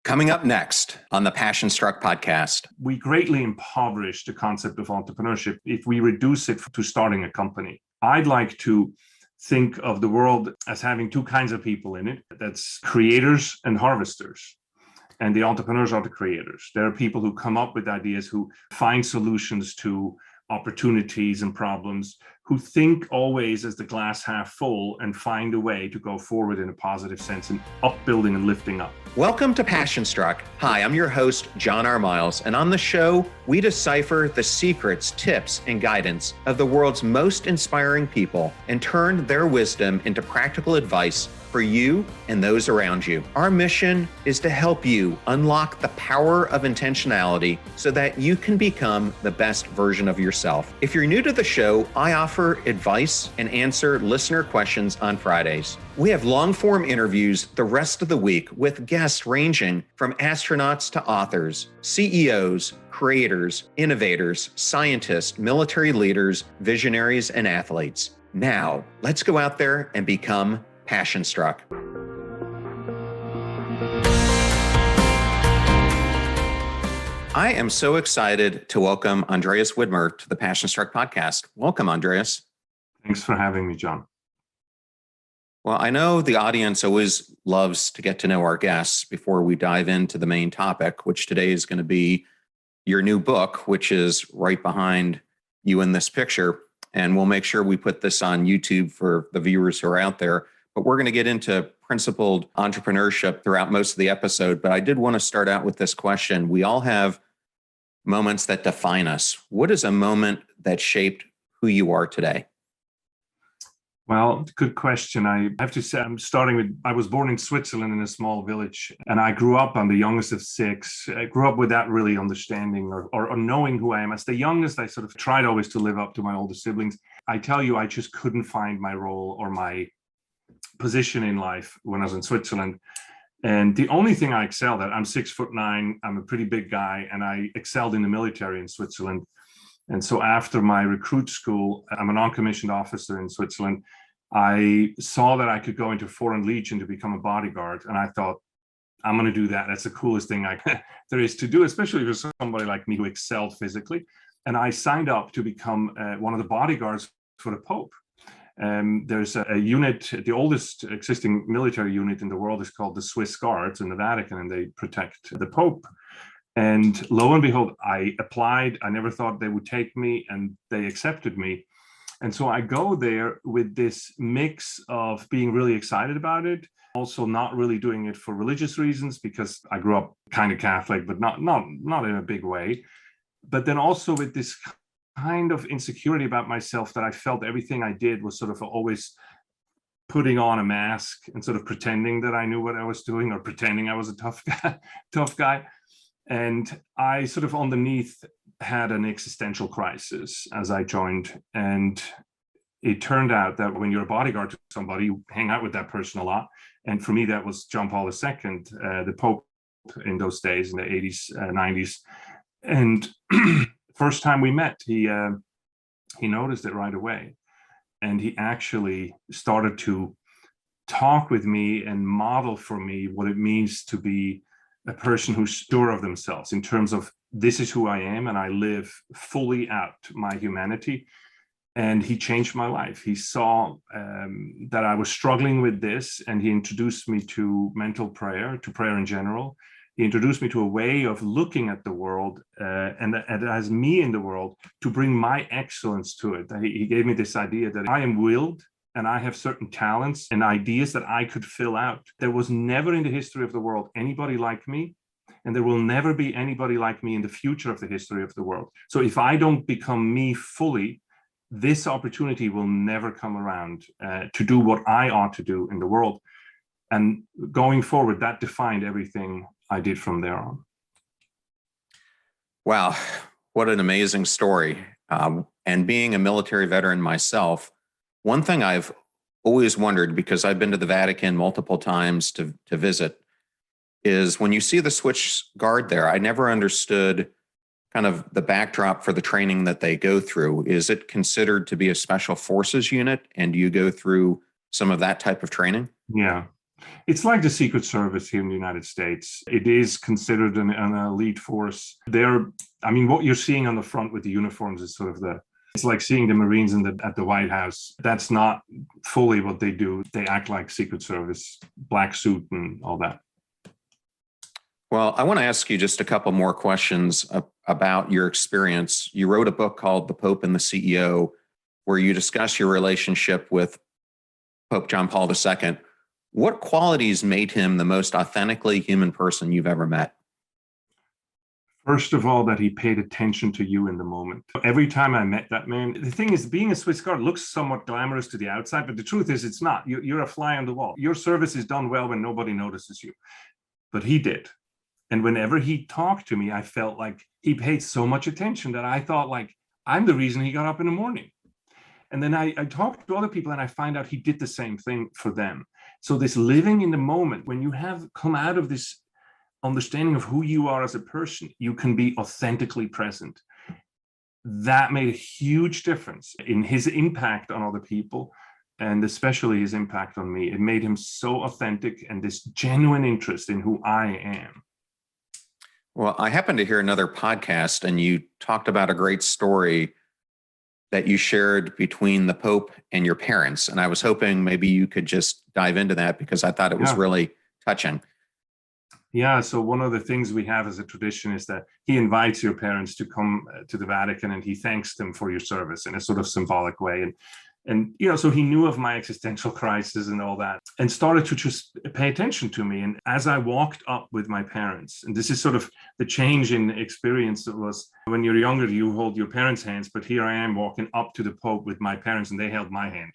Coming up next on the Passion Struck podcast. We greatly impoverish the concept of entrepreneurship if we reduce it to starting a company. I'd like to think of the world as having two kinds of people in it. That's creators and harvesters. And the entrepreneurs are the creators. There are people who come up with ideas, who find solutions to opportunities and problems, who think always as the glass half full and find a way to go forward in a positive sense and upbuilding and lifting up. Welcome to Passion Struck. Hi, I'm your host, John R. Miles, and on the show, we decipher the secrets, tips, and guidance of the world's most inspiring people and turn their wisdom into practical advice for you and those around you. Our mission is to help you unlock the power of intentionality so that you can become the best version of yourself. If you're new to the show, I offer advice and answer listener questions on Fridays. We have long-form interviews the rest of the week with guests ranging from astronauts to authors, CEOs, creators, innovators, scientists, military leaders, visionaries, and athletes. Now, let's go out there and become Passion Struck. I am so excited to welcome Andreas Widmer to the Passion Struck podcast. Welcome, Andreas. Thanks for having me, John. Well, I know the audience always loves to get to know our guests before we dive into the main topic, which today is going to be your new book, which is right behind you in this picture. And we'll make sure we put this on YouTube for the viewers who are out there. But we're going to get into principled entrepreneurship throughout most of the episode. But I did want to start out with this question. We all have moments that define us. What is a moment that shaped who you are today? Well, good question. I have to say, I was born in Switzerland in a small village, and I grew up, I'm the youngest of six. I grew up without really understanding or knowing who I am. As the youngest, I sort of tried always to live up to my older siblings. I tell you, I just couldn't find my role or my position in life when I was in Switzerland. And the only thing I excelled at, I'm 6'9", I'm a pretty big guy, and I excelled in the military in Switzerland. And so after my recruit school, I'm a non-commissioned officer in Switzerland. I saw that I could go into Foreign Legion to become a bodyguard. And I thought, I'm going to do that. That's the coolest thing there is to do, especially for somebody like me who excelled physically. And I signed up to become one of the bodyguards for the Pope. There's a unit, the oldest existing military unit in the world is called the Swiss Guards in the Vatican, and they protect the Pope. And lo and behold, I applied. I never thought they would take me, and they accepted me. And so I go there with this mix of being really excited about it, also not really doing it for religious reasons, because I grew up kind of Catholic, but not in a big way. But then also with this kind of insecurity about myself, that I felt everything I did was sort of always putting on a mask and sort of pretending that I knew what I was doing, or pretending I was a tough guy. And I sort of underneath had an existential crisis as I joined. And it turned out that when you're a bodyguard to somebody, you hang out with that person a lot. And for me, that was John Paul II, the Pope in those days, in the 80s, 90s. And first time we met, he noticed it right away. And he actually started to talk with me and model for me what it means to be a person who's sure of themselves in terms of, this is who I am, and I live fully out my humanity. And he changed my life. He saw that I was struggling with this, and he introduced me to mental prayer, to prayer in general. He introduced me to a way of looking at the world and as me in the world, to bring my excellence to it. He gave me this idea that I am willed, and I have certain talents and ideas that I could fill out. There was never in the history of the world anybody like me, and there will never be anybody like me in the future of the history of the world. So if I don't become me fully, this opportunity will never come around to do what I ought to do in the world. And going forward, that defined everything I did from there on. Wow, what an amazing story. And being a military veteran myself, one thing I've always wondered, because I've been to the Vatican multiple times to visit, is when you see the Swiss Guard there, I never understood kind of the backdrop for the training that they go through. Is it considered to be a special forces unit? And do you go through some of that type of training? Yeah. It's like the Secret Service here in the United States. It is considered an elite force. What you're seeing on the front with the uniforms is sort of it's like seeing the Marines at the White House. That's not fully what they do. They act like Secret Service, black suit and all that. Well, I want to ask you just a couple more questions about your experience. You wrote a book called The Pope and the CEO, where you discuss your relationship with Pope John Paul II. What qualities made him the most authentically human person you've ever met? First of all, that he paid attention to you in the moment. Every time I met that man, the thing is, being a Swiss Guard looks somewhat glamorous to the outside, but the truth is it's not. You're a fly on the wall. Your service is done well when nobody notices you. But he did. And whenever he talked to me, I felt like he paid so much attention that I thought, like, I'm the reason he got up in the morning. And then I talked to other people and I find out he did the same thing for them. So this living in the moment, when you have come out of this understanding of who you are as a person, you can be authentically present. That made a huge difference in his impact on other people, and especially his impact on me. It made him so authentic and this genuine interest in who I am. Well, I happened to hear another podcast and you talked about a great story that you shared between the Pope and your parents. And I was hoping maybe you could just dive into that because I thought it was really touching. Yeah, so one of the things we have as a tradition is that he invites your parents to come to the Vatican and he thanks them for your service in a sort of symbolic way. And so he knew of my existential crisis and all that and started to just pay attention to me. And as I walked up with my parents, and this is sort of the change in experience, that was when you're younger, you hold your parents' hands, but here I am walking up to the Pope with my parents and they held my hand.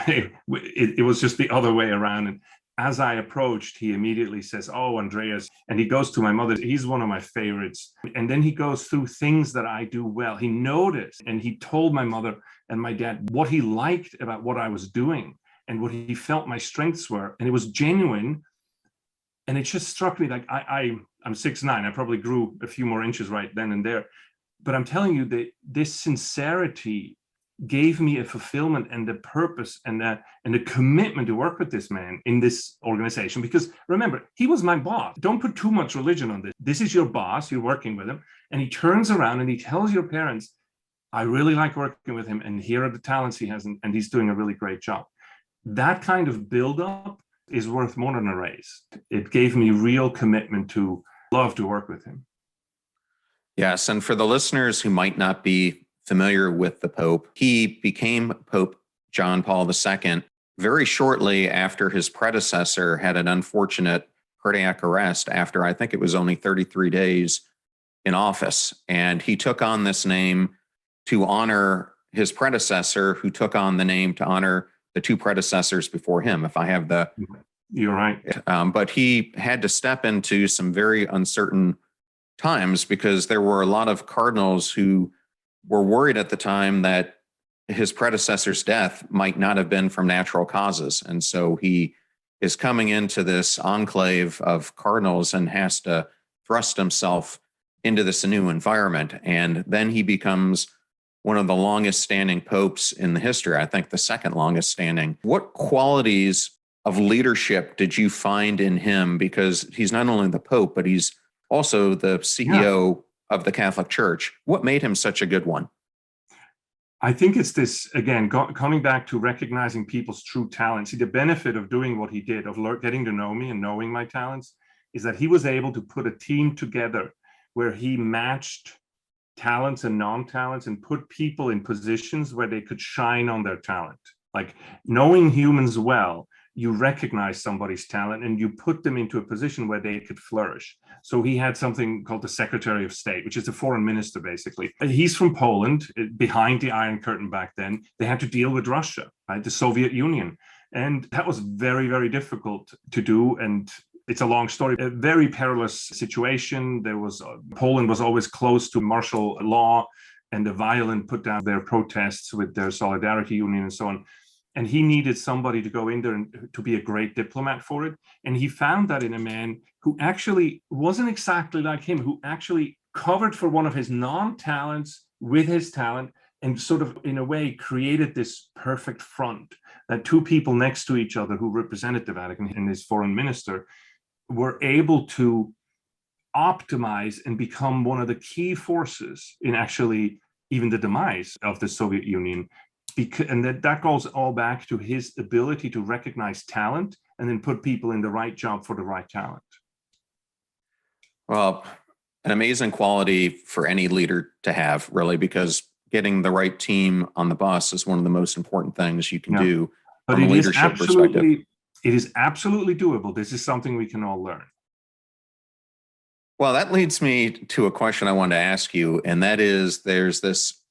It was just the other way around. And as I approached, he immediately says, "Oh, Andreas," and he goes to my mother. He's one of my favorites. And then he goes through things that I do well. He noticed and he told my mother and my dad what he liked about what I was doing and what he felt my strengths were. And it was genuine. And it just struck me like I'm 6'9". I probably grew a few more inches right then and there. But I'm telling you that this sincerity gave me a fulfillment and the purpose and the commitment to work with this man in this organization. Because remember, he was my boss. Don't put too much religion on this. This is your boss. You're working with him. And he turns around and he tells your parents, I really like working with him. And here are the talents he has. And he's doing a really great job. That kind of buildup is worth more than a raise. It gave me real commitment to love to work with him. Yes. And for the listeners who might not be familiar with the Pope, he became Pope John Paul II very shortly after his predecessor had an unfortunate cardiac arrest after I think it was only 33 days in office. And he took on this name to honor his predecessor, who took on the name to honor the two predecessors before him, if I have the... You're right. But he had to step into some very uncertain times because there were a lot of cardinals who were worried at the time that his predecessor's death might not have been from natural causes. And so he is coming into this enclave of cardinals and has to thrust himself into this new environment. And then he becomes one of the longest standing popes in the history, I think the second longest standing. What qualities of leadership did you find in him? Because he's not only the Pope, but he's also the CEO of the Catholic Church. What made him such a good one? I think it's this, again, coming back to recognizing people's true talents. See, the benefit of doing what he did, of getting to know me and knowing my talents, is that he was able to put a team together where he matched talents and non-talents and put people in positions where they could shine on their talent. Like, knowing humans well, you recognize somebody's talent and you put them into a position where they could flourish. So he had something called the Secretary of State, which is the foreign minister, basically. He's from Poland, behind the Iron Curtain back then. They had to deal with Russia, right? The Soviet Union. And that was very, very difficult to do. And it's a long story, a very perilous situation. Poland was always close to martial law, and the violent put down their protests with their Solidarity Union and so on. And he needed somebody to go in there and to be a great diplomat for it. And he found that in a man who actually wasn't exactly like him, who actually covered for one of his non-talents with his talent and sort of, in a way, created this perfect front that two people next to each other who represented the Vatican and his foreign minister were able to optimize and become one of the key forces in actually even the demise of the Soviet Union. And that goes all back to his ability to recognize talent and then put people in the right job for the right talent. Well, an amazing quality for any leader to have, really, because getting the right team on the bus is one of the most important things you can do from a leadership perspective. It is absolutely doable. This is something we can all learn. Well, that leads me to a question I wanted to ask you, and that is, there's this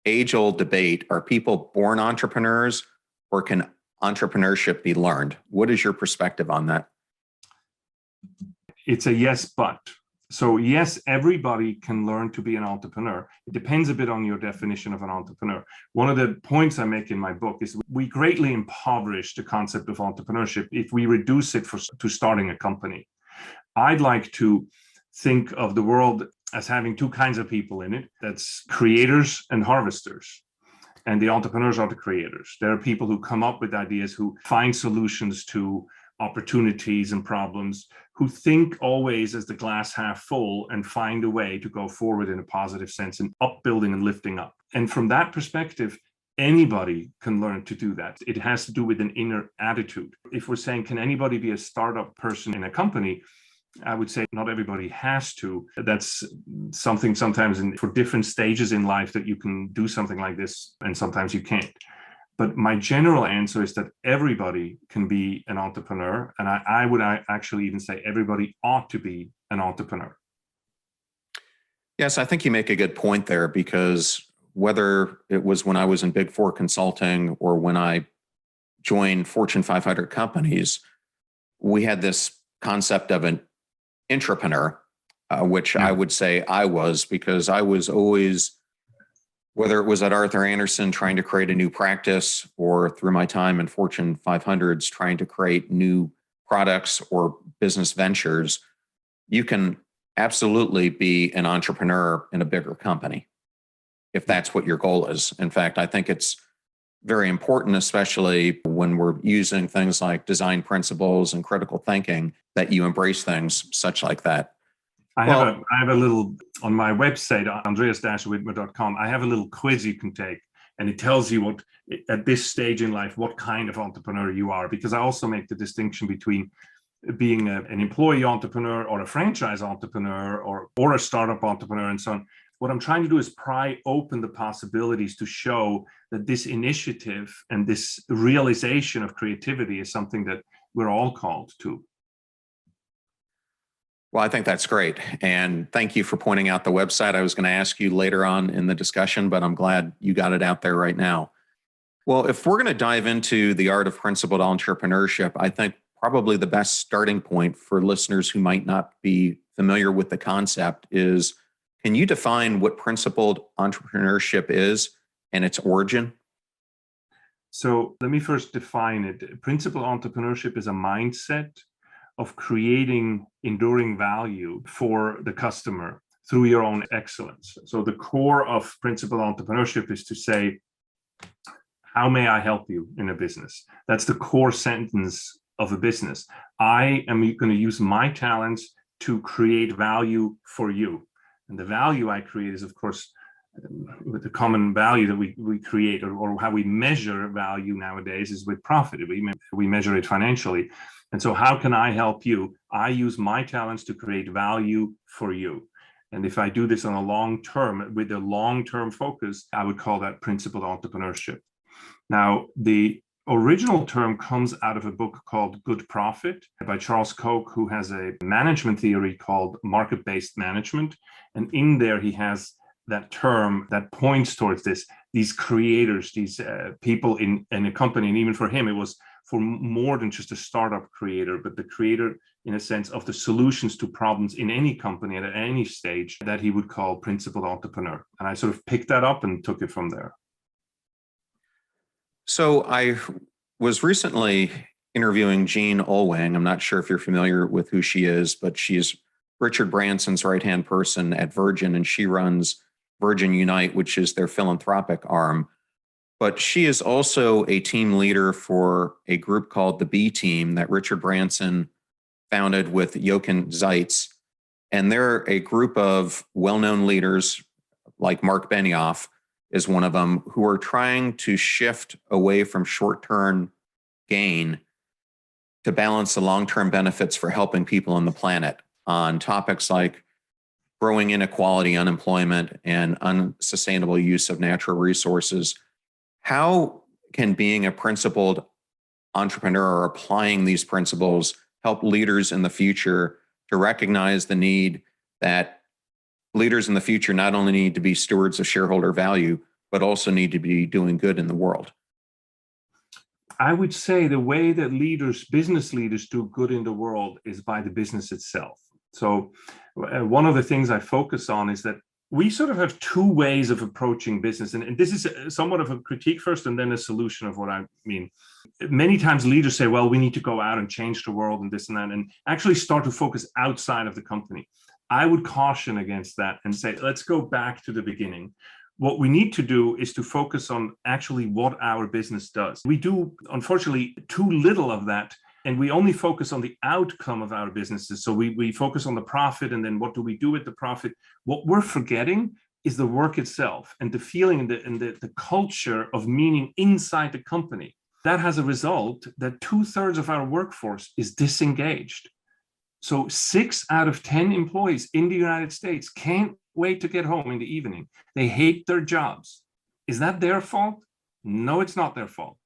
age-old debate: are people born entrepreneurs, or can entrepreneurship be learned? What is your perspective on that? It's a yes, but. So yes, everybody can learn to be an entrepreneur. It depends a bit on your definition of an entrepreneur. One of the points I make in my book is we greatly impoverish the concept of entrepreneurship if we reduce it to starting a company. I'd like to think of the world as having two kinds of people in it. That's creators and harvesters. And the entrepreneurs are the creators. There are people who come up with ideas, who find solutions to opportunities and problems, who think always as the glass half full and find a way to go forward in a positive sense and upbuilding and lifting up. And from that perspective, anybody can learn to do that. It has to do with an inner attitude. If we're saying, can anybody be a startup person in a company? I would say not everybody has to. That's something sometimes for different stages in life that you can do something like this, and sometimes you can't. But my general answer is that everybody can be an entrepreneur. And I would actually even say everybody ought to be an entrepreneur. Yes, I think you make a good point there, because whether it was when I was in Big Four consulting or when I joined Fortune 500 companies, we had this concept of an intrapreneur, which I would say I was, because I was always, whether it was at Arthur Andersen trying to create a new practice, or through my time in Fortune 500s trying to create new products or business ventures, you can absolutely be an entrepreneur in a bigger company if that's what your goal is. In fact, I think it's very important, especially when we're using things like design principles and critical thinking, that you embrace things such like that. I have a little, on my website, andreas-widmer.com, I have a little quiz you can take, and it tells you what, at this stage in life, what kind of entrepreneur you are. Because I also make the distinction between being an employee entrepreneur or a franchise entrepreneur or a startup entrepreneur and so on. What I'm trying to do is pry open the possibilities to show that this initiative and this realization of creativity is something that we're all called to. Well, I think that's great. And thank you for pointing out the website. I was going to ask you later on in the discussion, but I'm glad you got it out there right now. Well, if we're going to dive into the art of principled entrepreneurship, I think probably the best starting point for listeners who might not be familiar with the concept is, can you define what principled entrepreneurship is and its origin? So let me first define it. Principled entrepreneurship is a mindset of creating enduring value for the customer through your own excellence. So the core of principled entrepreneurship is to say, how may I help you in a business? That's the core sentence of a business. I am going to use my talents to create value for you. And the value I create is, of course, with the common value that we create, or how we measure value nowadays is with profit. We measure it financially. And so how can I help you? I use my talents to create value for you. And if I do this on a long term, with a long-term focus, I would call that principled entrepreneurship. Now, the original term comes out of a book called Good Profit by Charles Koch, who has a management theory called market-based management. And in there, he has that term that points towards these creators, these people in a company. And even for him, it was for more than just a startup creator, but the creator, in a sense, of the solutions to problems in any company at any stage, that he would call principled entrepreneur. And I sort of picked that up and took it from there. So I was recently interviewing Jean Olwang. I'm not sure if you're familiar with who she is, but she's Richard Branson's right-hand person at Virgin, and she runs Virgin Unite, which is their philanthropic arm. But she is also a team leader for a group called the B Team that Richard Branson founded with Jochen Zeitz. And they're a group of well-known leaders, like Mark Benioff is one of them, who are trying to shift away from short-term gain to balance the long-term benefits for helping people on the planet on topics like growing inequality, unemployment, and unsustainable use of natural resources. How can being a principled entrepreneur or applying these principles help leaders in the future to recognize the need that leaders in the future not only need to be stewards of shareholder value, but also need to be doing good in the world? I would say the way that business leaders do good in the world is by the business itself. So one of the things I focus on is that we sort of have two ways of approaching business. And this is somewhat of a critique first and then a solution of what I mean. Many times leaders say, well, we need to go out and change the world and this and that, and actually start to focus outside of the company. I would caution against that and say, let's go back to the beginning. What we need to do is to focus on actually what our business does. We do, unfortunately, too little of that, and we only focus on the outcome of our businesses. So we focus on the profit, and then what do we do with the profit? What we're forgetting is the work itself and the feeling and the culture of meaning inside the company. That has a result that 2/3 of our workforce is disengaged. So 6 out of 10 employees in the United States can't wait to get home in the evening. They hate their jobs. Is that their fault? No, it's not their fault.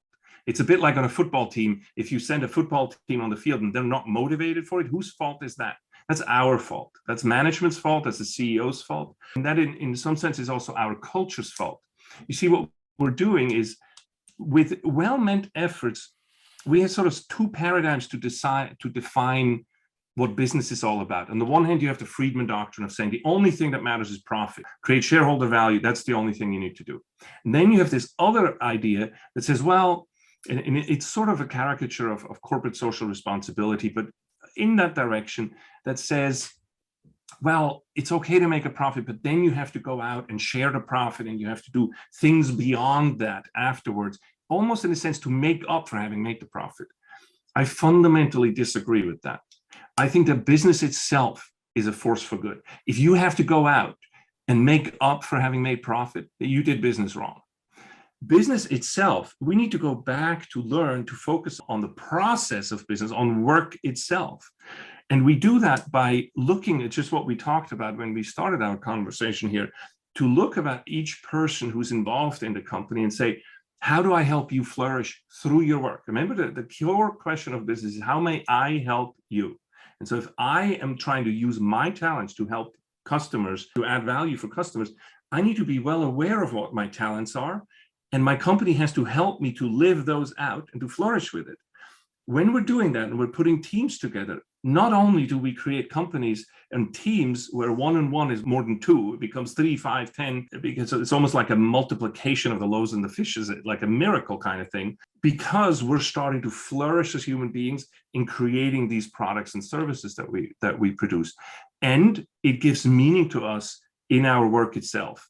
It's a bit like on a football team. If you send a football team on the field and they're not motivated for it, whose fault is that? That's our fault. That's management's fault. That's the CEO's fault. And that in some sense is also our culture's fault. You see, what we're doing is with well-meant efforts, we have sort of two paradigms to define what business is all about. On the one hand, you have the Friedman doctrine of saying the only thing that matters is profit. Create shareholder value. That's the only thing you need to do. And then you have this other idea that says, well, and it's sort of a caricature of corporate social responsibility, but in that direction that says, well, it's okay to make a profit, but then you have to go out and share the profit, and you have to do things beyond that afterwards, almost in a sense to make up for having made the profit. I fundamentally disagree with that. I think that business itself is a force for good. If you have to go out and make up for having made profit, you did business wrong. Business itself, we need to go back to learn to focus on the process of business, on work itself. And we do that by looking at just what we talked about when we started our conversation here, to look about each person who's involved in the company and say, how do I help you flourish through your work? Remember, the core question of business is, how may I help you? And so if I am trying to use my talents to help customers, to add value for customers, I need to be well aware of what my talents are. And my company has to help me to live those out and to flourish with it. When we're doing that and we're putting teams together, not only do we create companies and teams where 1 and 1 is more than 2, it becomes 3, 5, 10, because it's almost like a multiplication of the loaves and the fishes, like a miracle kind of thing, because we're starting to flourish as human beings in creating these products and services that we produce. And it gives meaning to us in our work itself.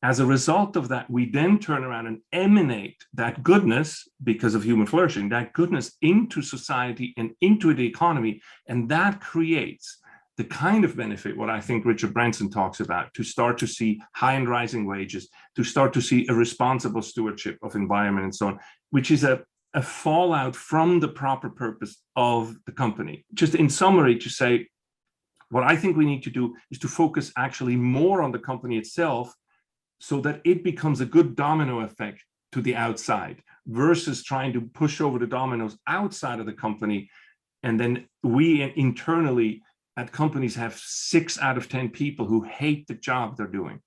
As a result of that, we then turn around and emanate that goodness, because of human flourishing, that goodness into society and into the economy. And that creates the kind of benefit, what I think Richard Branson talks about, to start to see high and rising wages, to start to see a responsible stewardship of environment and so on, which is a fallout from the proper purpose of the company. Just in summary, to say, what I think we need to do is to focus actually more on the company itself, so that it becomes a good domino effect to the outside, versus trying to push over the dominoes outside of the company. And then we internally at companies have 6 out of 10 people who hate the job they're doing.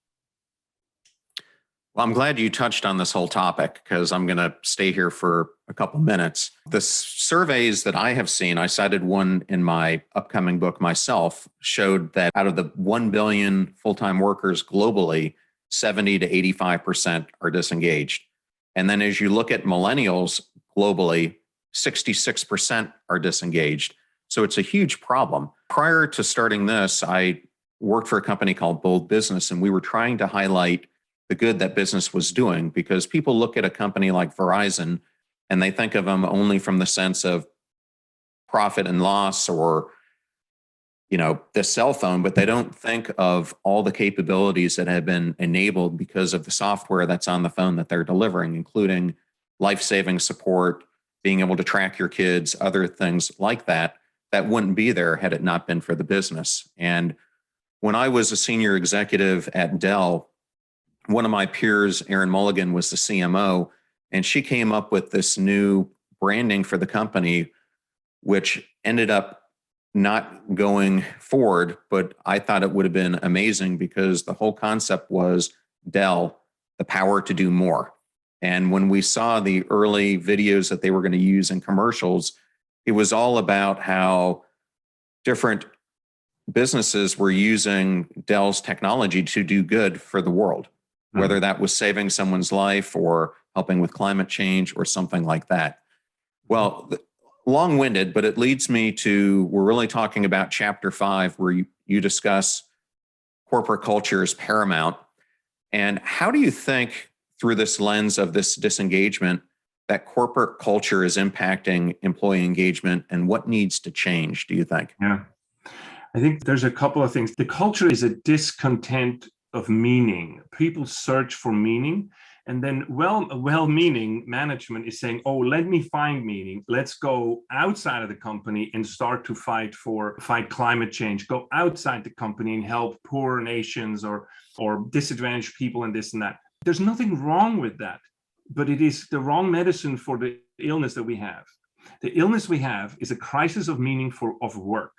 Well, I'm glad you touched on this whole topic, because I'm going to stay here for a couple minutes. The surveys that I have seen, I cited one in my upcoming book myself, showed that out of the 1 billion full-time workers globally, 70 to 85% are disengaged. And then as you look at millennials globally, 66% are disengaged. So it's a huge problem. Prior to starting this, I worked for a company called Bold Business, and we were trying to highlight the good that business was doing, because people look at a company like Verizon and they think of them only from the sense of profit and loss, or the cell phone, but they don't think of all the capabilities that have been enabled because of the software that's on the phone that they're delivering, including life-saving support, being able to track your kids, other things like that wouldn't be there had it not been for the business. And when I was a senior executive at Dell, one of my peers, Erin Mulligan, was the CMO, and she came up with this new branding for the company, which ended up not going forward, but I thought it would have been amazing, because the whole concept was Dell, the power to do more. And when we saw the early videos that they were going to use in commercials, it was all about how different businesses were using Dell's technology to do good for the world, whether that was saving someone's life or helping with climate change or something like that. Well, long-winded, but it leads me to, we're really talking about chapter 5, where you discuss corporate culture is paramount. And how do you think, through this lens of this disengagement, that corporate culture is impacting employee engagement, and what needs to change, do you think? Yeah, I think there's a couple of things. The culture is a discontent of meaning. People search for meaning. And then well-meaning management is saying, oh, let me find meaning. Let's go outside of the company and start to fight climate change. Go outside the company and help poor nations or disadvantaged people and this and that. There's nothing wrong with that, but it is the wrong medicine for the illness that we have. The illness we have is a crisis of meaning of work.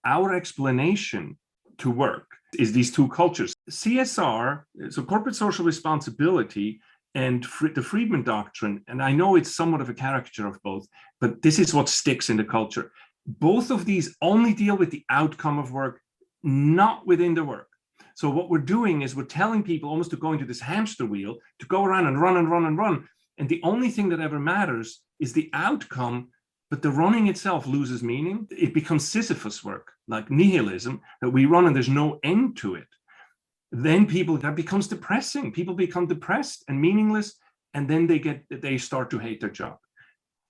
Our explanation to work is these two cultures. CSR, so corporate social responsibility, and the Friedman doctrine, and I know it's somewhat of a caricature of both, but this is what sticks in the culture. Both of these only deal with the outcome of work, not within the work. So what we're doing is we're telling people almost to go into this hamster wheel, to go around and run and run and run. And the only thing that ever matters is the outcome, but the running itself loses meaning. It becomes Sisyphus work, like nihilism, that we run and there's no end to it. Then that becomes depressing. People become depressed and meaningless, and then they start to hate their job.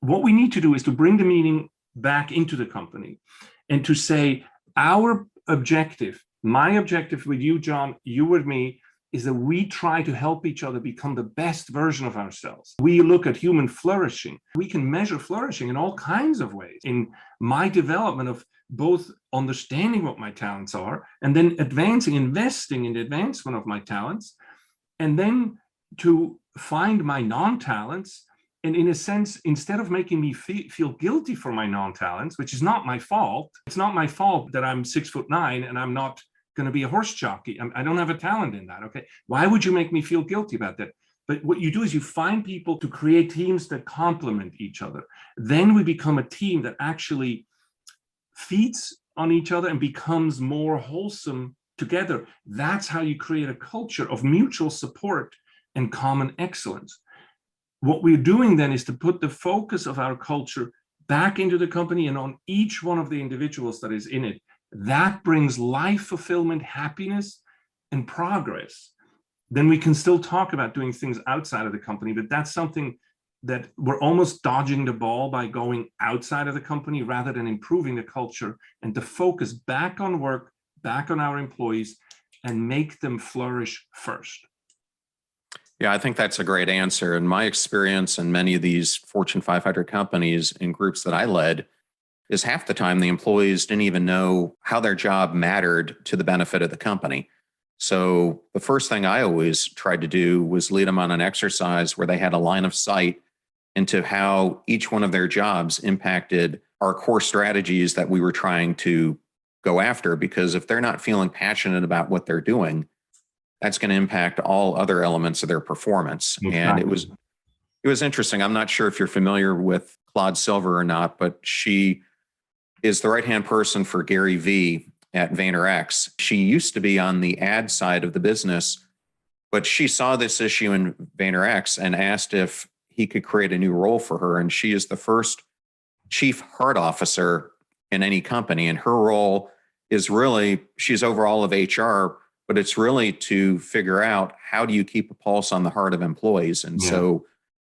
What we need to do is to bring the meaning back into the company and to say, our objective, my objective with you, John, you with me, is that we try to help each other become the best version of ourselves. We look at human flourishing. We can measure flourishing in all kinds of ways. In my development of both understanding what my talents are and then investing in the advancement of my talents, and then to find my non-talents. And in a sense, instead of making me feel guilty for my non-talents, which is not my fault, it's not my fault that I'm 6'9" and I'm not going to be a horse jockey. I don't have a talent in that. Okay. Why would you make me feel guilty about that? But what you do is you find people to create teams that complement each other. Then we become a team that actually feeds on each other and becomes more wholesome together. That's how you create a culture of mutual support and common excellence. What we're doing then is to put the focus of our culture back into the company and on each one of the individuals that is in it. That brings life fulfillment, happiness, and progress. Then we can still talk about doing things outside of the company, but that's something that we're almost dodging the ball by going outside of the company rather than improving the culture and to focus back on work, back on our employees, and make them flourish first. Yeah, I think that's a great answer. In my experience in many of these Fortune 500 companies and groups that I led, is half the time the employees didn't even know how their job mattered to the benefit of the company. So the first thing I always tried to do was lead them on an exercise where they had a line of sight into how each one of their jobs impacted our core strategies that we were trying to go after. Because if they're not feeling passionate about what they're doing, that's going to impact all other elements of their performance. Exactly. And it was interesting. I'm not sure if you're familiar with Claude Silver or not, but she is the right-hand person for Gary Vee at VaynerX. She used to be on the ad side of the business, but she saw this issue in VaynerX and asked if he could create a new role for her. And she is the first chief heart officer in any company. And her role is really, she's over all of HR, but it's really to figure out how do you keep a pulse on the heart of employees. And so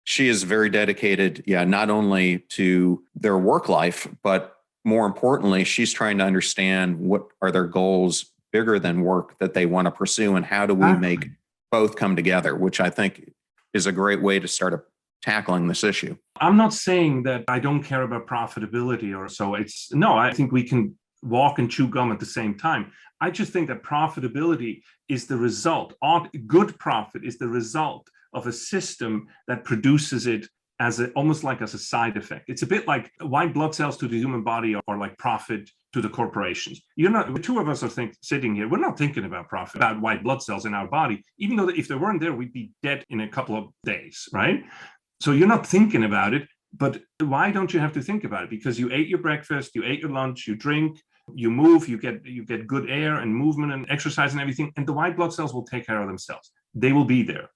she is very dedicated, not only to their work life, but more importantly, she's trying to understand what are their goals bigger than work that they want to pursue, and how do we make both come together, which I think is a great way to start tackling this issue. I'm not saying that I don't care about profitability or so. I think we can walk and chew gum at the same time. I just think that profitability is the result. Good profit is the result of a system that produces it almost like as a side effect. It's a bit like white blood cells to the human body are like profit to the corporations. The two of us are sitting here, we're not thinking about profit, about white blood cells in our body, even though if they weren't there, we'd be dead in a couple of days, right? So you're not thinking about it, but why don't you have to think about it? Because you ate your breakfast, you ate your lunch, you drink, you move, you get good air and movement and exercise and everything, and the white blood cells will take care of themselves. They will be there.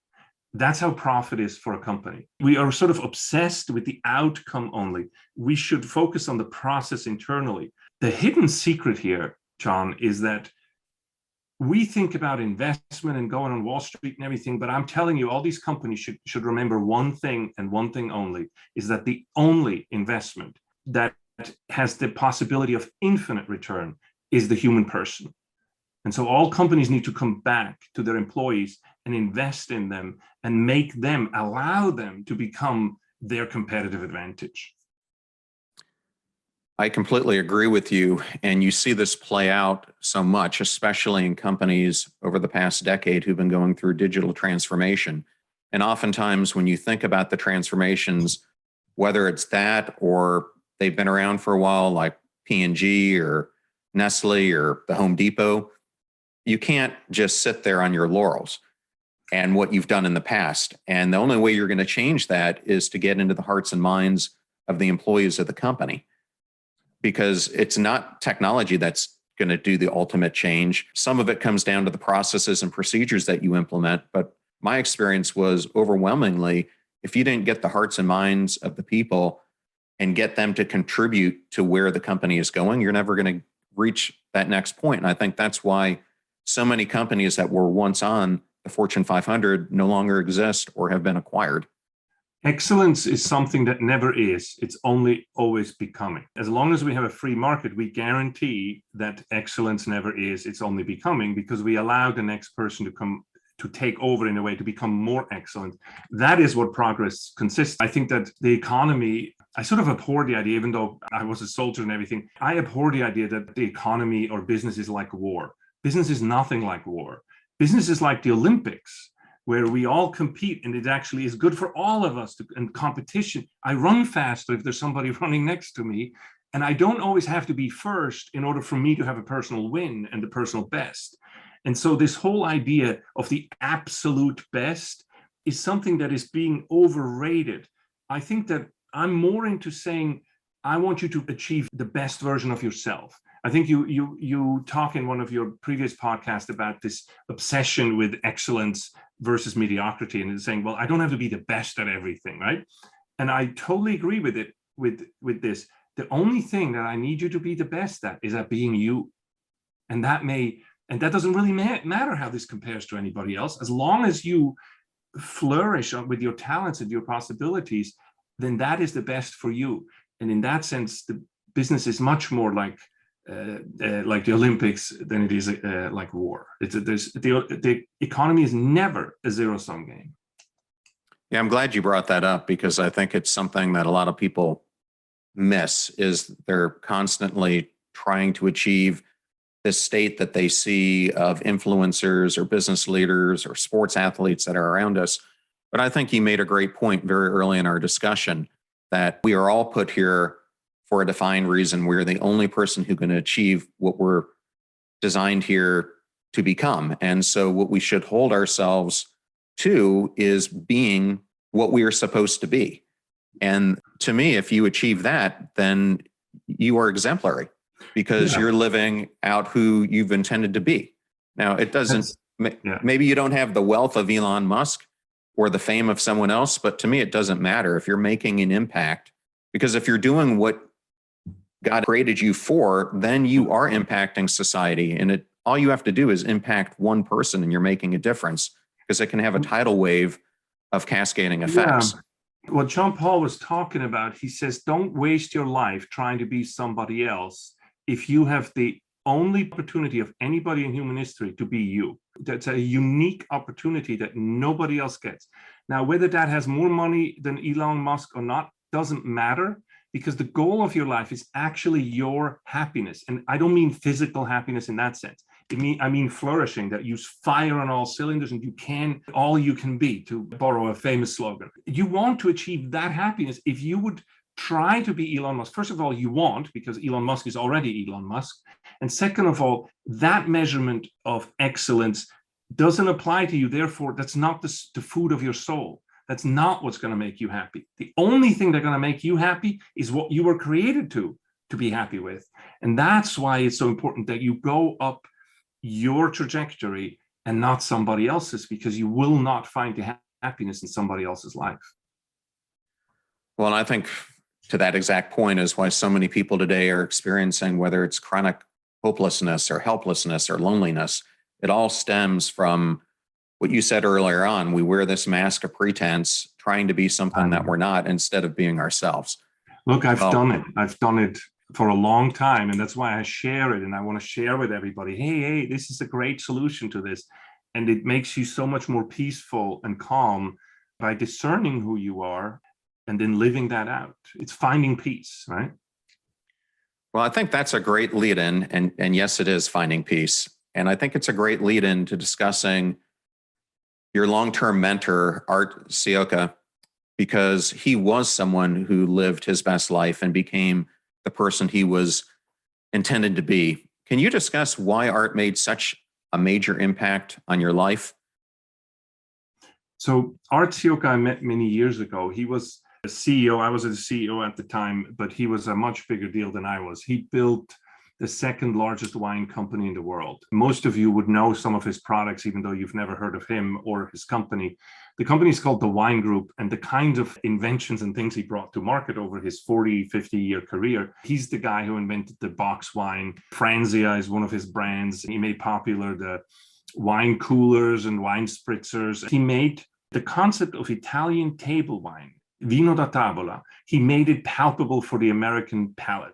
That's how profit is for a company. We are sort of obsessed with the outcome only. We should focus on the process internally. The hidden secret here, John, is that we think about investment and going on Wall Street and everything, but I'm telling you, all these companies should remember one thing and one thing only, is that the only investment that has the possibility of infinite return is the human person. And so all companies need to come back to their employees and invest in them and allow them to become their competitive advantage. I completely agree with you. And you see this play out so much, especially in companies over the past decade who've been going through digital transformation. And oftentimes when you think about the transformations, whether it's that or they've been around for a while, like P&G or Nestle or the Home Depot, you can't just sit there on your laurels and what you've done in the past. And the only way you're going to change that is to get into the hearts and minds of the employees of the company, because it's not technology that's going to do the ultimate change. Some of it comes down to the processes and procedures that you implement. But my experience was overwhelmingly, if you didn't get the hearts and minds of the people and get them to contribute to where the company is going, you're never going to reach that next point. And I think that's why so many companies that were once on the Fortune 500 no longer exist or have been acquired. Excellence is something that never is. It's only always becoming. As long as we have a free market, we guarantee that excellence never is. It's only becoming, because we allow the next person to take over in a way to become more excellent. That is what progress consists. I think that the economy, I sort of abhor the idea, even though I was a soldier and everything, I abhor the idea that the economy or business is like war. Business is nothing like war. Business is like the Olympics, where we all compete, and it actually is good for all of us. And competition, I run faster if there's somebody running next to me, and I don't always have to be first in order for me to have a personal win and the personal best. And so this whole idea of the absolute best is something that is being overrated. I think that I'm more into saying, I want you to achieve the best version of yourself. I think you talk in one of your previous podcasts about this obsession with excellence versus mediocrity, and saying, well, I don't have to be the best at everything, right? And I totally agree with it, with this. The only thing that I need you to be the best at is at being you. And that doesn't really matter how this compares to anybody else. As long as you flourish with your talents and your possibilities, then that is the best for you. And in that sense, the business is much more like the Olympics than it is like war. The economy is never a zero-sum game. Yeah, I'm glad you brought that up, because I think it's something that a lot of people miss, is they're constantly trying to achieve this state that they see of influencers or business leaders or sports athletes that are around us. But I think you made a great point very early in our discussion, that we are all put here for a defined reason. We're the only person who can achieve what we're designed here to become. And so what we should hold ourselves to is being what we are supposed to be. And to me, if you achieve that, then you are exemplary, because you're living out who you've intended to be. Now, it doesn't, maybe you don't have the wealth of Elon Musk or the fame of someone else, but to me, it doesn't matter if you're making an impact, because if you're doing what God created you for, then you are impacting society. And all you have to do is impact one person and you're making a difference, because it can have a tidal wave of cascading effects. Yeah. What John Paul was talking about, he says, don't waste your life trying to be somebody else if you have the only opportunity of anybody in human history to be you. That's a unique opportunity that nobody else gets. Now, whether that has more money than Elon Musk or not doesn't matter, because the goal of your life is actually your happiness. And I don't mean physical happiness in that sense. I mean flourishing, that you fire on all cylinders and you can all you can be, to borrow a famous slogan. You want to achieve that happiness. If you would try to be Elon Musk, first of all, you won't, because Elon Musk is already Elon Musk. And second of all, that measurement of excellence doesn't apply to you. Therefore, that's not the food of your soul. That's not what's going to make you happy. The only thing that's going to make you happy is what you were created to be happy with. And that's why it's so important that you go up your trajectory and not somebody else's, because you will not find the happiness in somebody else's life. Well, and I think to that exact point is why so many people today are experiencing, whether it's chronic hopelessness or helplessness or loneliness, it all stems from what you said earlier on. We wear this mask of pretense, trying to be something that we're not, instead of being ourselves. Look, I've done it. I've done it for a long time. And that's why I share it. And I want to share with everybody, hey, this is a great solution to this. And it makes you so much more peaceful and calm by discerning who you are and then living that out. It's finding peace, right? Well, I think that's a great lead in. And yes, it is finding peace. And I think it's a great lead in to discussing your long-term mentor, Art Ciocca, because he was someone who lived his best life and became the person he was intended to be. Can you discuss why Art made such a major impact on your life? So Art Ciocca I met many years ago. He was a CEO. I was a CEO at the time, but he was a much bigger deal than I was. He built the second largest wine company in the world. Most of you would know some of his products, even though you've never heard of him or his company. The company is called the Wine Group, and the kinds of inventions and things he brought to market over his 40, 50-year career. He's the guy who invented the box wine. Franzia is one of his brands. He made popular the wine coolers and wine spritzers. He made the concept of Italian table wine, vino da tavola. He made it palpable for the American palate.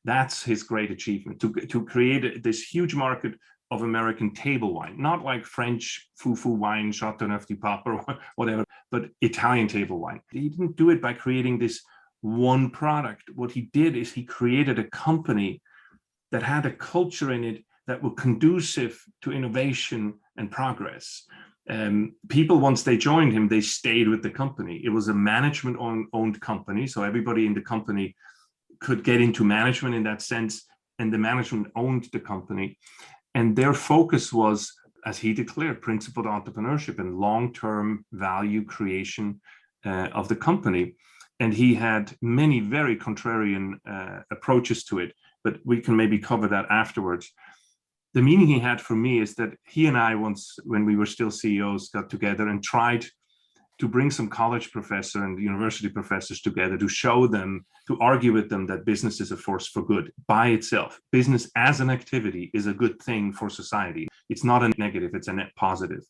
That's his great achievement, to create this huge market of American table wine, not like French foo-foo wine, Chateauneuf du Pape or whatever, but Italian table wine. He didn't do it by creating this one product. What he did is he created a company that had a culture in it that was conducive to innovation and progress. People, once they joined him, they stayed with the company. It was a management-owned company, so everybody in the company could get into management in that sense, and the management owned the company. And their focus was, as he declared, principled entrepreneurship and long-term value creation of the company. And he had many very contrarian approaches to it, but we can maybe cover that afterwards. The meaning he had for me is that he and I once, when we were still CEOs, got together and tried to bring some college professor and university professors together to show them, to argue with them that business is a force for good by itself. Business as an activity is a good thing for society. It's not a negative, it's a net positive.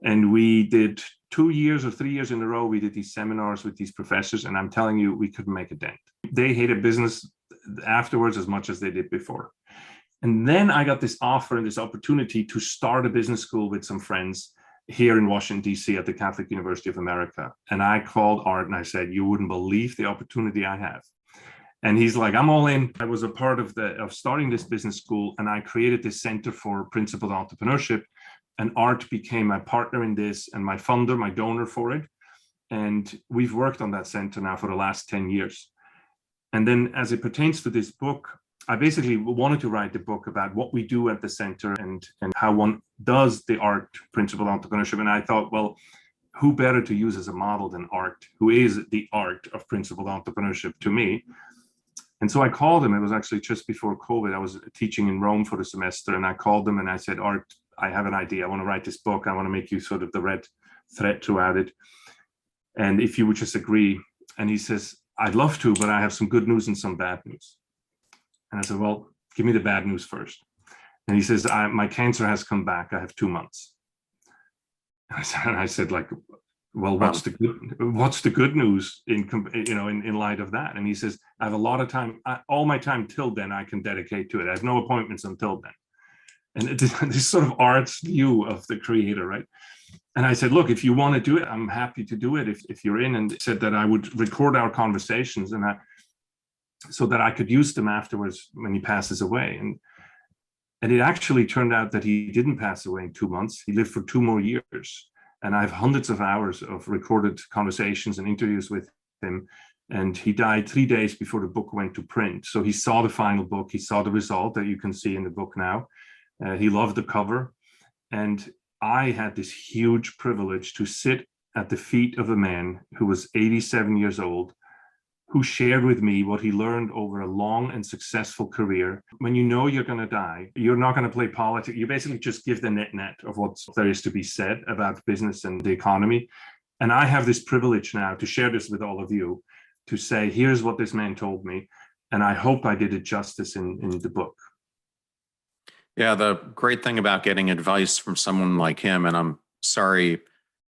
And we did 2 years or 3 years in a row, we did these seminars with these professors, and I'm telling you, we couldn't make a dent. They hated business afterwards as much as they did before. And then I got this offer and this opportunity to start a business school with some friends here in Washington, D.C. at the Catholic University of America. And I called Art and I said, you wouldn't believe the opportunity I have. And he's like, I'm all in. I was a part of starting this business school, and I created this Center for Principled Entrepreneurship. And Art became my partner in this and my funder, my donor for it. And we've worked on that center now for the last 10 years. And then as it pertains to this book, I basically wanted to write the book about what we do at the center and how one does the Art Principled Entrepreneurship. And I thought, well, who better to use as a model than Art, who is the art of principled entrepreneurship to me. And so I called him. It was actually just before COVID. I was teaching in Rome for the semester, and I called him and I said, Art, I have an idea. I want to write this book. I want to make you sort of the red thread throughout it. And if you would just agree. And he says, I'd love to, but I have some good news and some bad news. And I said, well, give me the bad news first. And he says, my cancer has come back. I have 2 months. And I said, like, well, what's the good news in light of that? And he says, I have a lot of time. All my time till then I can dedicate to it. I have no appointments until then. And this sort of art's view of the creator, right? And I said, look, if you want to do it, I'm happy to do it if you're in. And said that I would record our conversations so that I could use them afterwards when he passes away. And it actually turned out that he didn't pass away in 2 months. He lived for 2 more years. And I have hundreds of hours of recorded conversations and interviews with him. And he died 3 days before the book went to print. So he saw the final book. He saw the result that you can see in the book now. He loved the cover. And I had this huge privilege to sit at the feet of a man who was 87 years old, who shared with me what he learned over a long and successful career. When you know you're going to die, you're not going to play politics. You basically just give the net of what there is to be said about business and the economy. And I have this privilege now to share this with all of you, to say, here's what this man told me. And I hope I did it justice in the book. Yeah, the great thing about getting advice from someone like him, and I'm sorry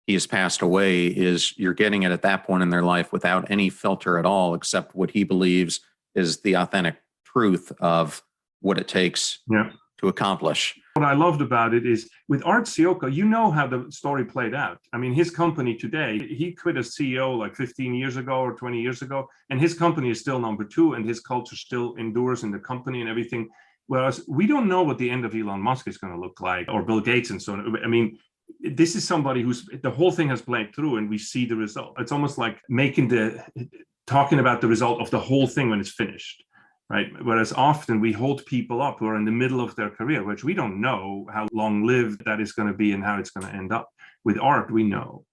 he has passed away, is you're getting it at that point in their life without any filter at all, except what he believes is the authentic truth of what it takes to accomplish. What I loved about it is with Art Ciocca, you know how the story played out. I mean, his company today, he quit as CEO like 15 years ago or 20 years ago, and his company is still number 2, and his culture still endures in the company and everything. Whereas we don't know what the end of Elon Musk is going to look like, or Bill Gates and so on. I mean, this is somebody the whole thing has played through, and we see the result. It's almost like talking about the result of the whole thing when it's finished, right? Whereas often we hold people up who are in the middle of their career, which we don't know how long-lived that is going to be and how it's going to end up. With art, we know.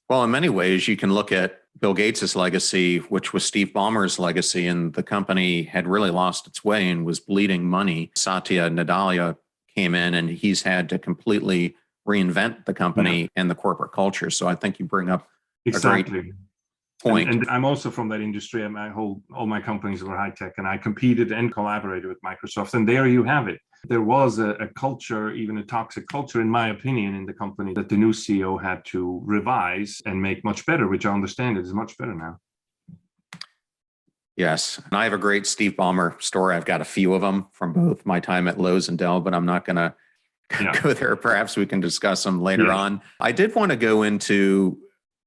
Well, in many ways, you can look at Bill Gates's legacy, which was Steve Ballmer's legacy, and the company had really lost its way and was bleeding money. Satya Nadella came in, and he's had to completely reinvent the company and the corporate culture. So I think you bring up a great point. And I'm also from that industry. All my companies were high tech, and I competed and collaborated with Microsoft. And there you have it. There was a culture, even a toxic culture, in my opinion, in the company that the new CEO had to revise and make much better, which I understand it is much better now. Yes. And I have a great Steve Ballmer story. I've got a few of them from both my time at Lowe's and Dell, but I'm not going to go there. Perhaps we can discuss them later on. I did want to go into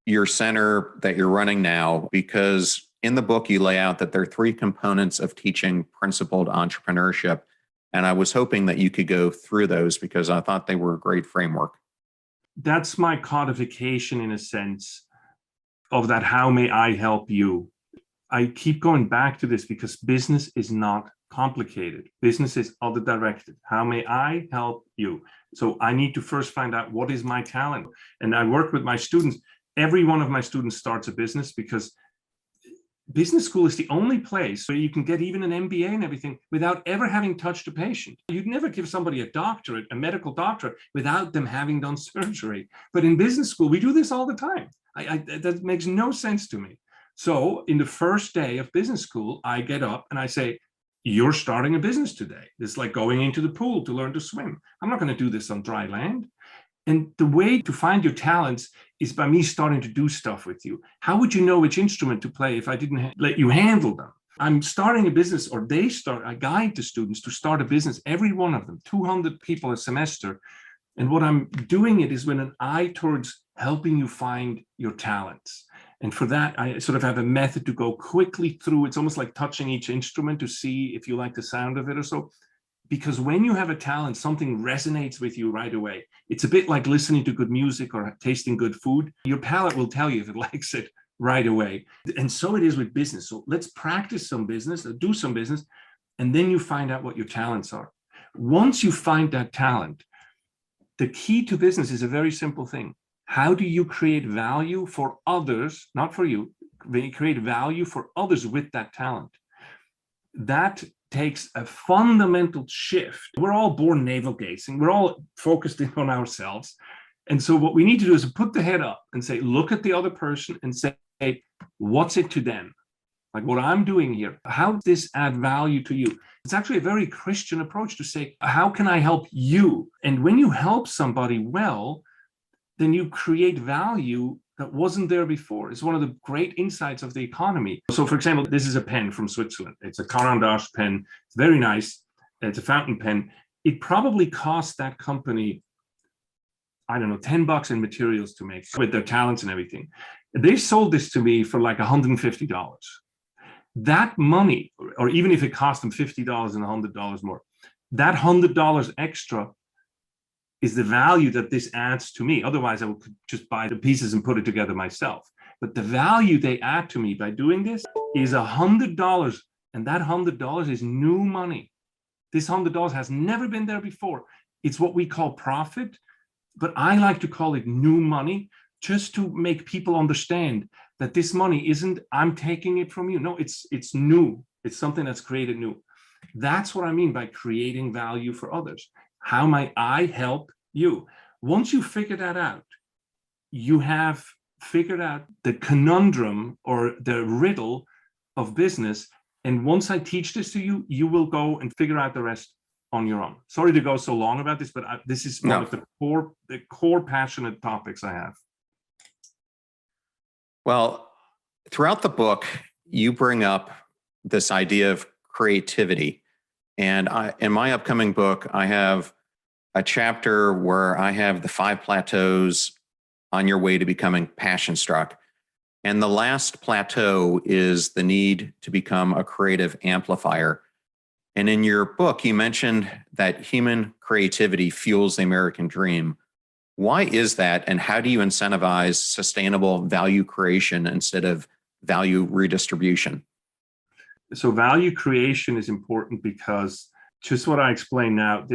your center that you're running now, because in the book, you lay out that there are 3 components of teaching principled entrepreneurship. And I was hoping that you could go through those, because I thought they were a great framework. That's my codification, in a sense, of that. How may I help you? I keep going back to this because business is not complicated. Business is other directed. How may I help you? So I need to first find out what is my talent. And I work with my students. Every one of my students starts a business, because business school is the only place where you can get even an MBA and everything without ever having touched a patient. You'd never give somebody a doctorate, a medical doctorate, without them having done surgery. But in business school, we do this all the time. That makes no sense to me. So in the first day of business school, I get up and I say, you're starting a business today. It's like going into the pool to learn to swim. I'm not going to do this on dry land. And the way to find your talents is by me starting to do stuff with you. How would you know which instrument to play if I didn't let you handle them? I'm starting a business, or I guide the students to start a business, every one of them, 200 people a semester. And what I'm doing it is with an eye towards helping you find your talents. And for that, I sort of have a method to go quickly through. It's almost like touching each instrument to see if you like the sound of it or so. Because when you have a talent, something resonates with you right away. It's a bit like listening to good music or tasting good food. Your palate will tell you if it likes it right away. And so it is with business. So let's practice some business, do some business, and then you find out what your talents are. Once you find that talent, the key to business is a very simple thing. How do you create value for others, not for you, create value for others with that talent? That takes a fundamental shift. We're all born navel gazing. We're all focused in on ourselves. And so what we need to do is put the head up and say, look at the other person and say, what's it to them? Like what I'm doing here, how does this add value to you? It's actually a very Christian approach to say, how can I help you? And when you help somebody well, then you create value that wasn't there before. It's one of the great insights of the economy. So for example, this is a pen from Switzerland. It's a Caran d'Ache pen. It's very nice. It's a fountain pen. It probably cost that company, I don't know, $10 in materials to make with their talents and everything. They sold this to me for like $150. That money, or even if it cost them $50 and $100 more, that $100 extra is the value that this adds to me. Otherwise, I would just buy the pieces and put it together myself. But the value they add to me by doing this is $100, and that $100 is new money. This $100 has never been there before. It's what we call profit, but I like to call it new money, just to make people understand that this money isn't, I'm taking it from you. No, it's new. It's something that's created new. That's what I mean by creating value for others. How might I help you? Once you figure that out, you have figured out the conundrum or the riddle of business. And once I teach this to you, you will go and figure out the rest on your own. Sorry to go so long about this, but this is one of the core passionate topics I have. Well, throughout the book, you bring up this idea of creativity. And in my upcoming book, I have a chapter where I have the 5 plateaus on your way to becoming passion struck. And the last plateau is the need to become a creative amplifier. And in your book, you mentioned that human creativity fuels the American dream. Why is that? And how do you incentivize sustainable value creation instead of value redistribution? So value creation is important because just what I explained now,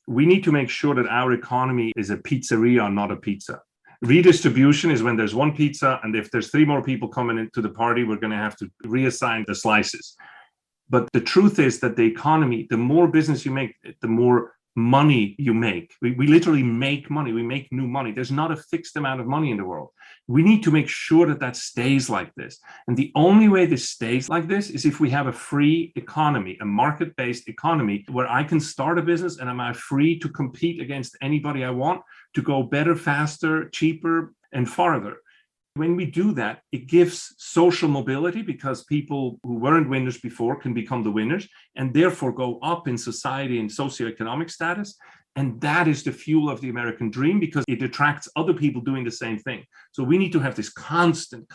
we need to make sure that our economy is a pizzeria, not a pizza. Redistribution is when there's one pizza, and if there's 3 more people coming into the party, we're going to have to reassign the slices. But the truth is that the economy, the more business you make, the more money you make. We literally make money. We make new money. There's not a fixed amount of money in the world. We need to make sure that that stays like this. And the only way this stays like this is if we have a free economy, a market-based economy where I can start a business and I'm free to compete against anybody I want to go better, faster, cheaper, and farther. When we do that, it gives social mobility because people who weren't winners before can become the winners and therefore go up in society and socioeconomic status. And that is the fuel of the American dream because it attracts other people doing the same thing. So we need to have this constant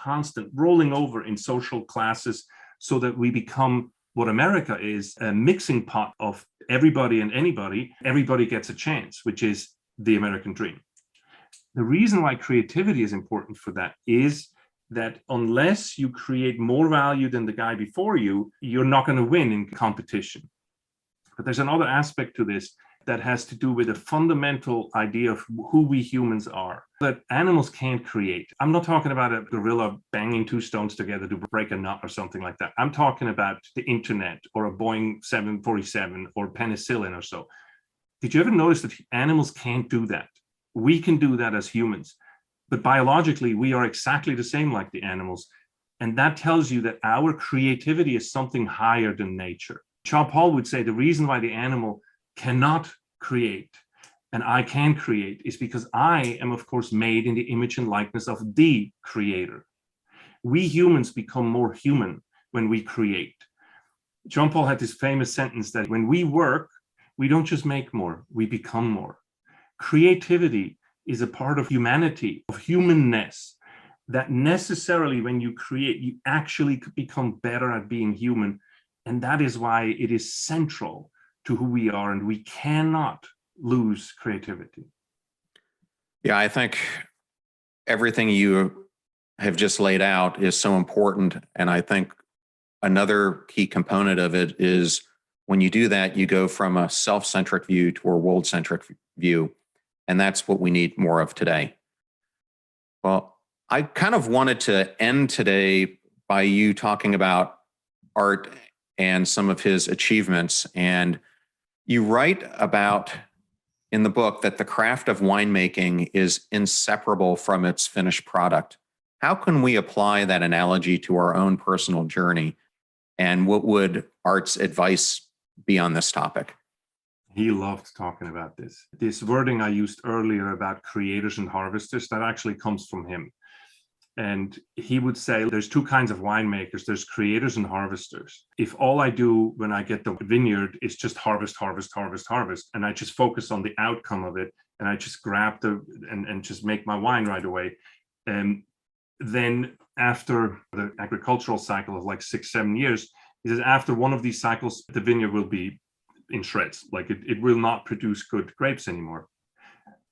rolling over in social classes so that we become what America is, a mixing pot of everybody and anybody. Everybody gets a chance, which is the American dream. The reason why creativity is important for that is that unless you create more value than the guy before you, you're not going to win in competition. But there's another aspect to this that has to do with a fundamental idea of who we humans are, that animals can't create. I'm not talking about a gorilla banging 2 stones together to break a nut or something like that. I'm talking about the internet or a Boeing 747 or penicillin or so. Did you ever notice that animals can't do that? We can do that as humans, but biologically, we are exactly the same like the animals. And that tells you that our creativity is something higher than nature. Jean-Paul would say the reason why the animal cannot create and I can create is because I am, of course, made in the image and likeness of the creator. We humans become more human when we create. Jean-Paul had this famous sentence that when we work, we don't just make more, we become more. Creativity is a part of humanity, of humanness, that necessarily when you create, you actually become better at being human. And that is why it is central to who we are, and we cannot lose creativity. Yeah, I think everything you have just laid out is so important. And I think another key component of it is when you do that, you go from a self-centric view to a world-centric view. And that's what we need more of today. Well, I kind of wanted to end today by you talking about Art and some of his achievements. And you write about in the book that the craft of winemaking is inseparable from its finished product. How can we apply that analogy to our own personal journey And what would Art's advice be on this topic? He loved talking about this. This wording I used earlier about creators and harvesters, that actually comes from him. And he would say there's two kinds of winemakers. There's creators and harvesters. If all I do when I get the vineyard is just harvest, harvest, harvest, harvest, and I just focus on the outcome of it, and I just grab and just make my wine right away, then after the agricultural cycle of like 6-7 years, he says after one of these cycles, the vineyard will be in shreds. Like it will not produce good grapes anymore.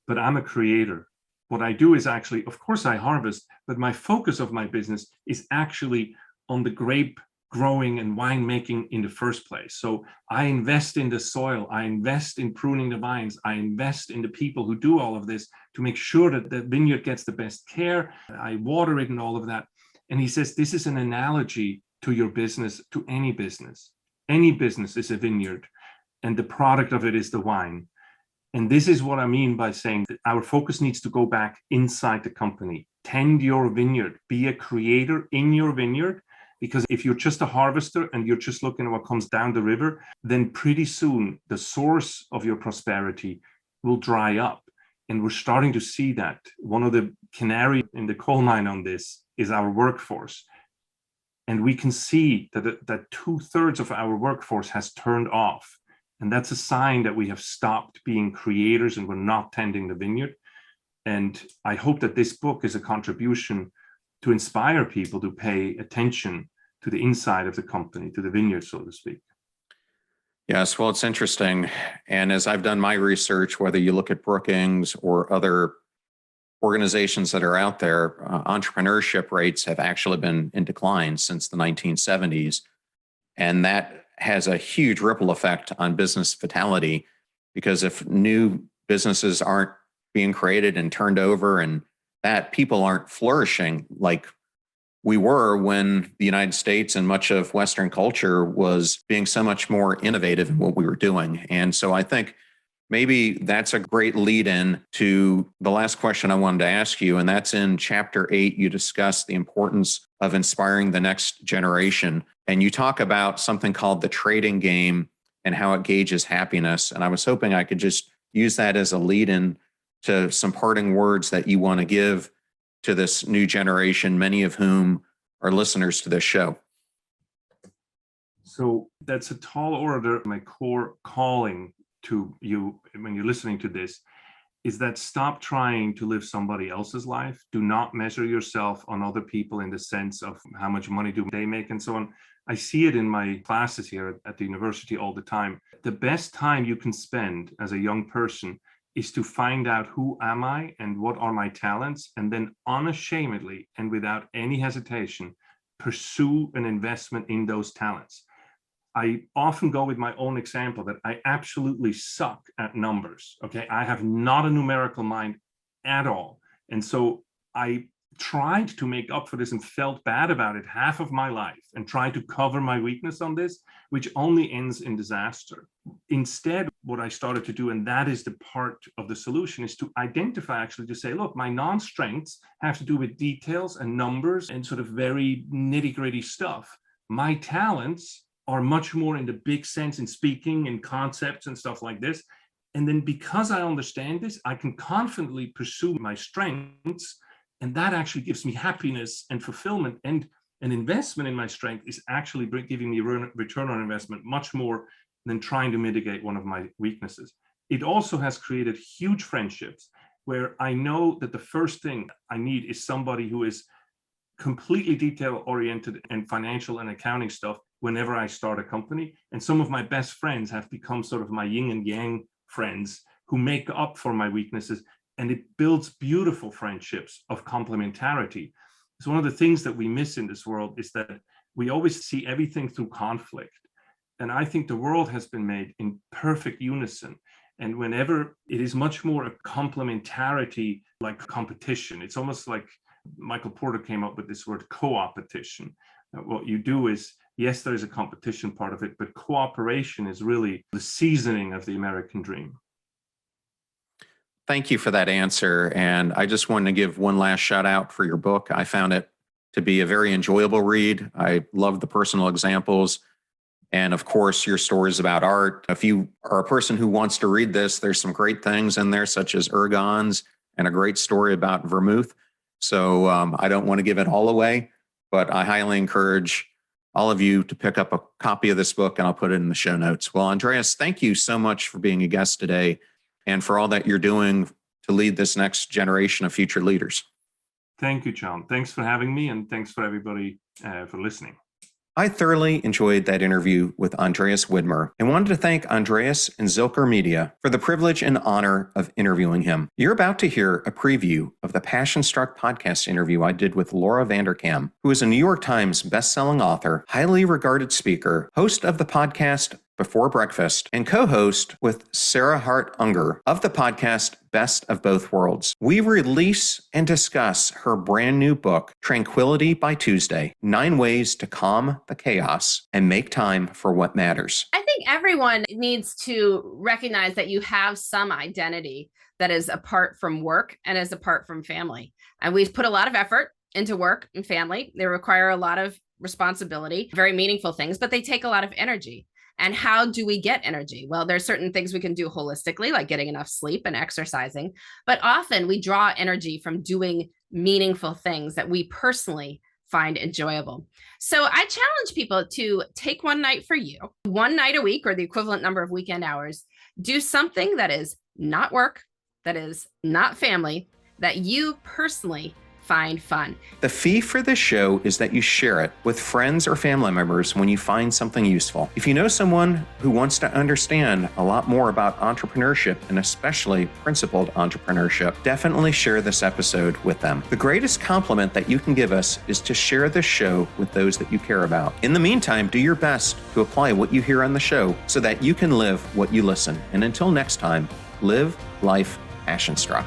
But I'm a creator. What I do is actually, of course I harvest, but my focus of my business is actually on the grape growing and winemaking in the first place. So I invest in the soil, I invest in pruning the vines, I invest in the people who do all of this to make sure that the vineyard gets the best care. I water it and all of that. And he says, this is an analogy to your business, to any business. Any business is a vineyard, and the product of it is the wine. And this is what I mean by saying that our focus needs to go back inside the company. Tend your vineyard, be a creator in your vineyard, because if you're just a harvester and you're just looking at what comes down the river, then pretty soon the source of your prosperity will dry up. And we're starting to see that. One of the canary in the coal mine on this is our workforce. And we can see that 2/3 of our workforce has turned off. And that's a sign that we have stopped being creators and we're not tending the vineyard. And I hope that this book is a contribution to inspire people to pay attention to the inside of the company, to the vineyard, so to speak. Yes, well, it's interesting. And as I've done my research, whether you look at Brookings or other organizations that are out there, entrepreneurship rates have actually been in decline since the 1970s. And that has a huge ripple effect on business vitality, because if new businesses aren't being created and turned over, and that people aren't flourishing like we were when the United States and much of Western culture was being so much more innovative in what we were doing. And so I think maybe that's a great lead in to the last question I wanted to ask you. And that's in chapter 8, you discuss the importance of inspiring the next generation. And you talk about something called the trading game and how it gauges happiness. And I was hoping I could just use that as a lead in to some parting words that you want to give to this new generation, many of whom are listeners to this show. So that's a tall order. My core calling to you when you're listening to this is that stop trying to live somebody else's life. Do not measure yourself on other people in the sense of how much money do they make and so on. I see it in my classes here at the university all the time. The best time you can spend as a young person is to find out who am I and what are my talents, and then unashamedly and without any hesitation, pursue an investment in those talents. I often go with my own example that I absolutely suck at numbers. Okay. I have not a numerical mind at all. And so I tried to make up for this and felt bad about it half of my life and tried to cover my weakness on this, which only ends in disaster. Instead, what I started to do, and that is the part of the solution, is to identify, actually to say, look, my non-strengths have to do with details and numbers and sort of very nitty-gritty stuff. My talents are much more in the big sense in speaking and concepts and stuff like this. And then because I understand this, I can confidently pursue my strengths. And that actually gives me happiness and fulfillment. And an investment in my strength is actually giving me return on investment much more than trying to mitigate one of my weaknesses. It also has created huge friendships where I know that the first thing I need is somebody who is completely detail oriented and financial and accounting stuff whenever I start a company. And some of my best friends have become sort of my yin and yang friends who make up for my weaknesses. And it builds beautiful friendships of complementarity. So one of the things that we miss in this world is that we always see everything through conflict. And I think the world has been made in perfect unison. And whenever it is much more a complementarity, like competition, it's almost like Michael Porter came up with this word co-opetition. What you do is, yes, there is a competition part of it, but cooperation is really the seasoning of the American dream. Thank you for that answer. And I just wanted to give one last shout out for your book. I found it to be a very enjoyable read. I love the personal examples. And of course, your stories about art. If you are a person who wants to read this, there's some great things in there, such as ergons and a great story about vermouth. So I don't want to give it all away, but I highly encourage all of you to pick up a copy of this book, and I'll put it in the show notes. Well, Andreas, thank you so much for being a guest today and for all that you're doing to lead this next generation of future leaders. Thank you, John. Thanks for having me, and thanks for everybody for listening. I thoroughly enjoyed that interview with Andreas Widmer and wanted to thank Andreas and Zilker Media for the privilege and honor of interviewing him. You're about to hear a preview of the Passion Struck podcast interview I did with Laura Vanderkam, who is a New York Times bestselling author, highly regarded speaker, host of the podcast Before Breakfast, and co-host with Sarah Hart Unger of the podcast Best of Both Worlds. We release and discuss her brand new book, Tranquility by Tuesday, 9 Ways to Calm the Chaos and Make Time for What Matters. I think everyone needs to recognize that you have some identity that is apart from work and is apart from family. And we put a lot of effort into work and family. They require a lot of responsibility, very meaningful things, but they take a lot of energy. And how do we get energy? Well, there's certain things we can do holistically, like getting enough sleep and exercising. But often we draw energy from doing meaningful things that we personally find enjoyable. So I challenge people to take one night for you, one night a week or the equivalent number of weekend hours, do something that is not work, that is not family, that you personally find fun. The fee for this show is that you share it with friends or family members when you find something useful. If you know someone who wants to understand a lot more about entrepreneurship and especially principled entrepreneurship, definitely share this episode with them. The greatest compliment that you can give us is to share this show with those that you care about. In the meantime, do your best to apply what you hear on the show so that you can live what you listen. And until next time, live life passion struck.